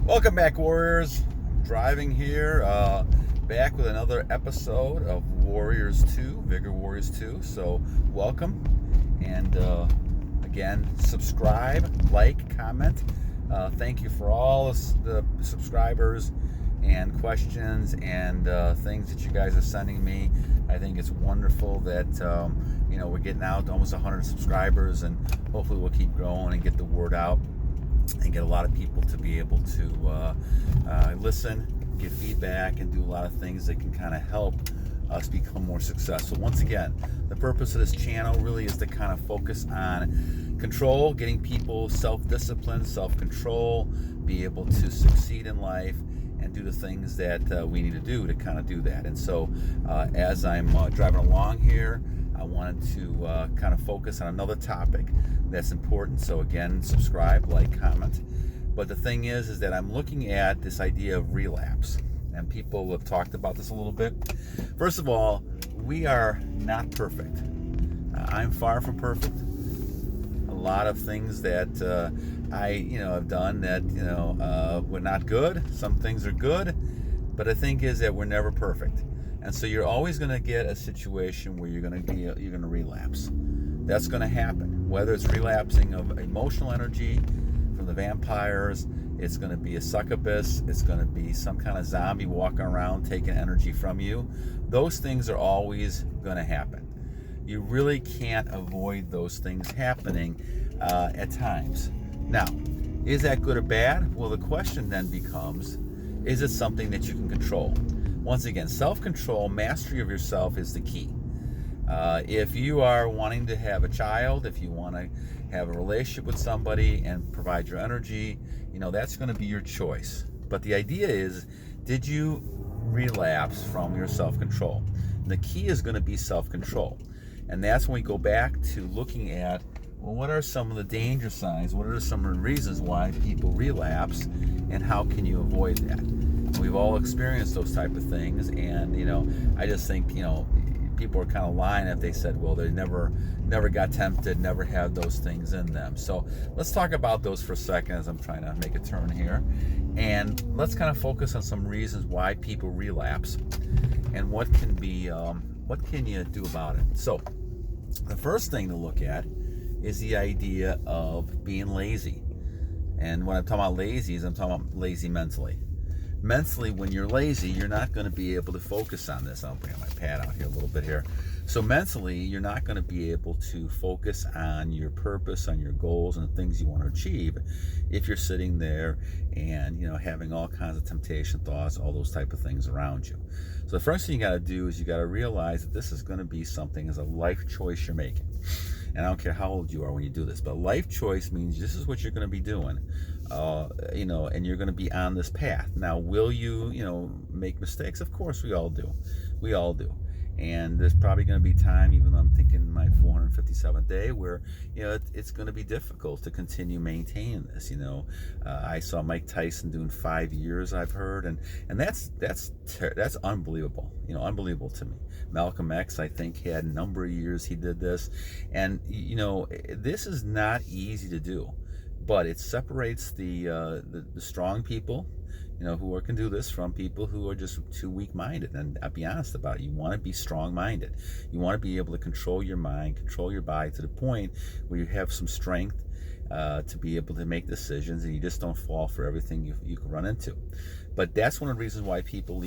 Welcome back, Warriors. I'm driving here, back with another episode of Warriors 2, Vigor Warriors 2. So, welcome. And again, subscribe, like, comment. Thank you for all the subscribers and questions and things that you guys are sending me. I think it's wonderful that we're getting out to almost 100 subscribers, and hopefully we'll keep growing and get the word out and get a lot of people to be able to listen, give feedback, and do a lot of things that can kind of help us become more successful. Once again, the purpose of this channel really is to kind of focus on control, getting people self-discipline, self-control, be able to succeed in life, and do the things that we need to do to kind of do that. And so as I'm driving along here, I wanted to kind of focus on another topic that's important. So again, subscribe, like, comment. But the thing is that I'm looking at this idea of relapse, and people have talked about this a little bit. First of all, we are not perfect. I'm far from perfect. A lot of things that I have done that were not good. Some things are good, but the thing is that we're never perfect. And so you're always going to get a situation where you're going to relapse. That's going to happen. Whether it's relapsing of emotional energy from the vampires, it's going to be a succubus, it's going to be some kind of zombie walking around taking energy from you. Those things are always going to happen. You really can't avoid those things happening at times. Now, is that good or bad? Well, the question then becomes, is it something that you can control? Once again, self-control, mastery of yourself is the key. If you are wanting to have a child, if you want to have a relationship with somebody and provide your energy, that's going to be your choice. But the idea is, did you relapse from your self-control? The key is going to be self-control. And that's when we go back to looking at, well, what are some of the danger signs? What are some of the reasons why people relapse, and how can you avoid that? We've all experienced those type of things, and I just think people are kind of lying if they said, well, they never got tempted, never had those things in them. So let's talk about those for a second as I'm trying to make a turn here, and let's kind of focus on some reasons why people relapse and what can you do about it. So the first thing to look at is the idea of being lazy. And when I'm talking about lazy, I'm talking about lazy mentally. Mentally, when you're lazy, you're not going to be able to focus on this. I'll bring my pad out here a little bit here. So mentally, you're not going to be able to focus on your purpose, on your goals, and the things you want to achieve if you're sitting there and having all kinds of temptation thoughts, all those type of things around you. So the first thing you got to do is you got to realize that this is going to be something as a life choice you're making. And I don't care how old you are when you do this, but life choice means this is what you're going to be doing, and you're going to be on this path. Now, will you, make mistakes? Of course, we all do. We all do. And there's probably going to be time, even though I'm thinking my 457th day, where it's going to be difficult to continue maintaining this. I saw Mike Tyson doing 5 years, I've heard, and that's unbelievable. Unbelievable to me. Malcolm X, I think, had a number of years he did this, and this is not easy to do, but it separates the strong people, who can do this, from people who are just too weak-minded. And I'll be honest about it. You want to be strong-minded. You want to be able to control your mind, control your body to the point where you have some strength to be able to make decisions, and you just don't fall for everything you can run into. But that's one of the reasons why people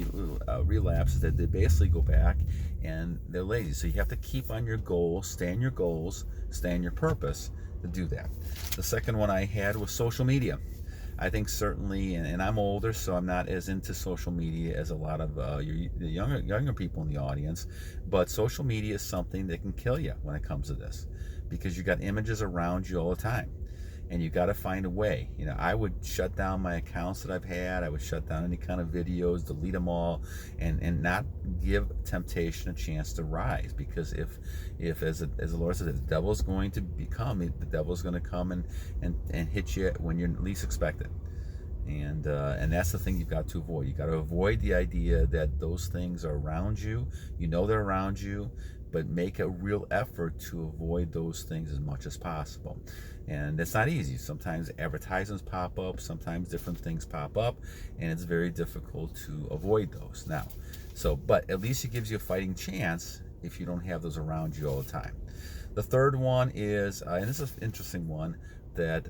relapse, is that they basically go back and they're lazy. So you have to keep on your goals, stay on your goals, stay on your purpose to do that. The second one I had was social media. I think certainly, and I'm older, so I'm not as into social media as a lot of the younger people in the audience, but social media is something that can kill you when it comes to this, because you got images around you all the time, and you got to find a way. I would shut down my accounts that I've had. I would shut down any kind of videos, delete them all, and not give temptation a chance to rise. Because if as the Lord said, the devil's going to the devil's going to come and hit you when you're least expected. And that's the thing you've got to avoid. You got to avoid the idea that those things are around you. They're around you, but make a real effort to avoid those things as much as possible. And it's not easy. Sometimes advertisements pop up, sometimes different things pop up, and it's very difficult to avoid those now. So, but at least it gives you a fighting chance if you don't have those around you all the time. The third one is, and this is an interesting one that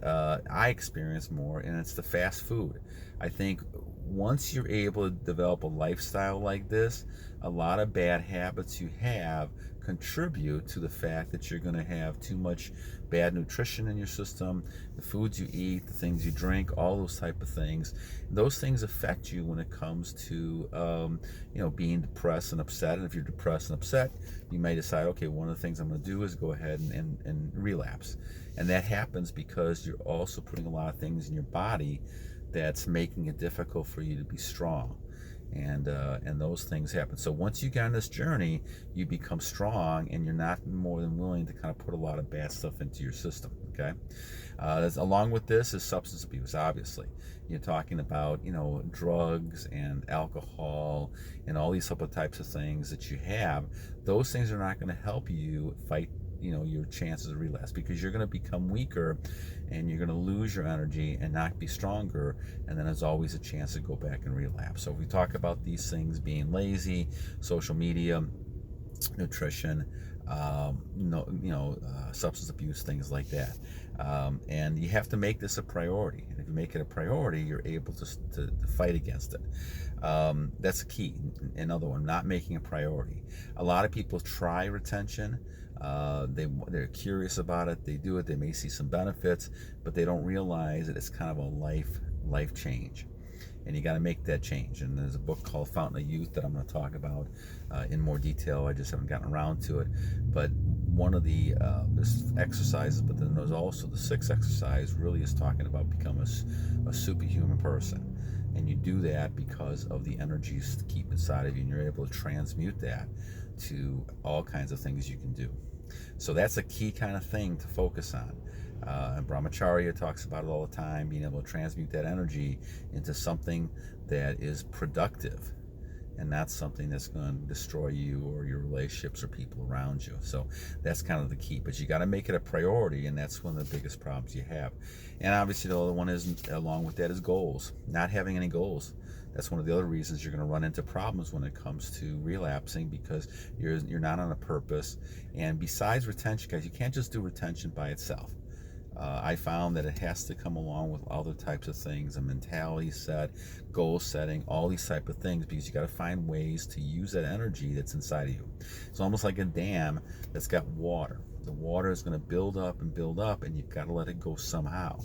I experience more, and it's the fast food. I think once you're able to develop a lifestyle like this, a lot of bad habits you have contribute to the fact that you're going to have too much bad nutrition in your system, the foods you eat, the things you drink, all those type of things. Those things affect you when it comes to being depressed and upset. And if you're depressed and upset, you may decide, okay, one of the things I'm going to do is go ahead and relapse. And that happens because you're also putting a lot of things in your body that's making it difficult for you to be strong. And those things happen. So once you get on this journey, you become strong, and you're not more than willing to kind of put a lot of bad stuff into your system. Okay, along with this is substance abuse. Obviously, you're talking about drugs and alcohol and all these other types of things that you have. Those things are not going to help you fight your chances of relapse, because you're going to become weaker and you're going to lose your energy and not be stronger, and then there's always a chance to go back and relapse. So if we talk about these things being lazy, social media, nutrition, substance abuse, things like that, and you have to make this a priority. And if you make it a priority, you're able to fight against it. That's a key. Another one, not making a priority. A lot of people try retention. They're curious about it. They do it. They may see some benefits, but they don't realize that it's kind of a life change, and you got to make that change. And there's a book called Fountain of Youth that I'm going to talk about in more detail. I just haven't gotten around to it. But one of the there's exercises, but then there's also the sixth exercise really is talking about becoming a superhuman person. And you do that because of the energy you keep inside of you, and you're able to transmute that to all kinds of things you can do. So that's a key kind of thing to focus on. And Brahmacharya talks about it all the time, being able to transmute that energy into something that is productive, and not something that's going to destroy you or your relationships or people around you. So that's kind of the key. But you got to make it a priority, and that's one of the biggest problems you have. And obviously the other one is, along with that, is goals. Not having any goals. That's one of the other reasons you're going to run into problems when it comes to relapsing, because you're not on a purpose. And besides retention, guys, you can't just do retention by itself. I found that it has to come along with other types of things, a mentality set, goal setting, all these type of things, because you got to find ways to use that energy that's inside of you. It's almost like a dam that's got water. The water is going to build up, and you've got to let it go somehow.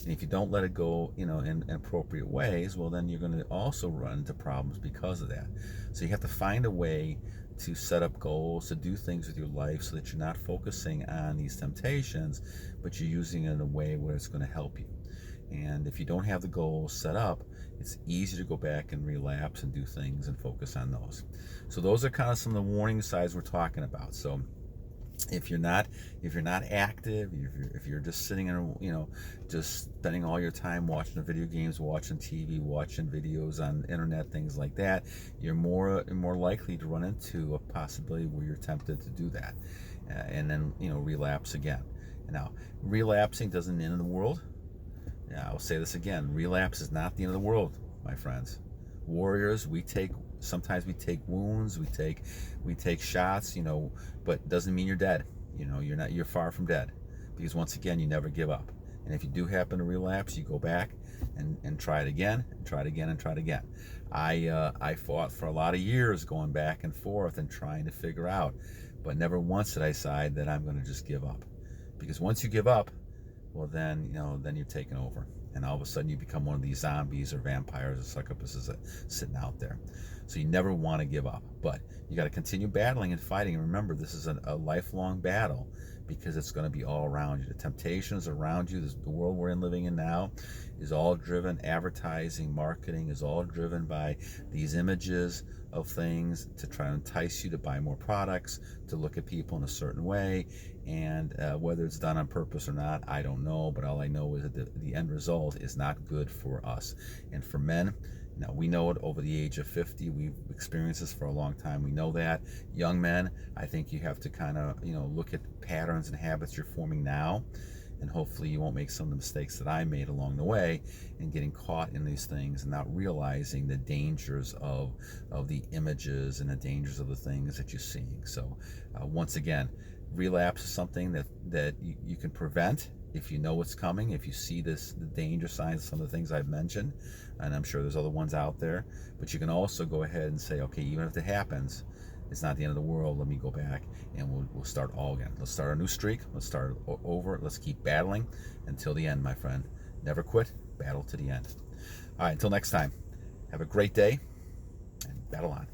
And if you don't let it go, in appropriate ways, well, then you're going to also run into problems because of that. So you have to find a way to set up goals, to do things with your life, so that you're not focusing on these temptations, but you're using it in a way where it's going to help you. And if you don't have the goals set up, it's easy to go back and relapse and do things and focus on those. So those are kind of some of the warning signs we're talking about. So if you're not active, if you're just sitting in just spending all your time watching the video games, watching TV, watching videos on the internet, things like that, you're more likely to run into a possibility where you're tempted to do that, and then relapse again. Now, relapsing doesn't end the world. I'll say this again: relapse is not the end of the world, my friends. Warriors, sometimes we take wounds, we take shots, but doesn't mean you're dead. You're far from dead, because once again, you never give up. And if you do happen to relapse, you go back and try it again, and try it again, and try it again. I fought for a lot of years going back and forth and trying to figure out, but never once did I decide that I'm going to just give up. Because once you give up, well, then you're taken over, and all of a sudden you become one of these zombies or vampires or succubuses sitting out there. So you never want to give up, but you got to continue battling and fighting. And remember, this is a lifelong battle, because it's going to be all around you. The temptations around you, the world we're living in now, is all driven, advertising, marketing is all driven by these images of things to try to entice you to buy more products, to look at people in a certain way. And whether it's done on purpose or not, I don't know, but all I know is that the end result is not good for us. And for men, now, we know it over the age of 50. We've experienced this for a long time. We know that. Young men, I think you have to kind of, look at patterns and habits you're forming now, and hopefully you won't make some of the mistakes that I made along the way in getting caught in these things and not realizing the dangers of the images and the dangers of the things that you're seeing. So once again, relapse is something that you can prevent if you know what's coming, if you see the danger signs, some of the things I've mentioned, and I'm sure there's other ones out there. But you can also go ahead and say, okay, even if it happens, it's not the end of the world. Let me go back and we'll start all again. Let's start a new streak. Let's start over. Let's keep battling until the end, my friend. Never quit. Battle to the end. All right, until next time, have a great day and battle on.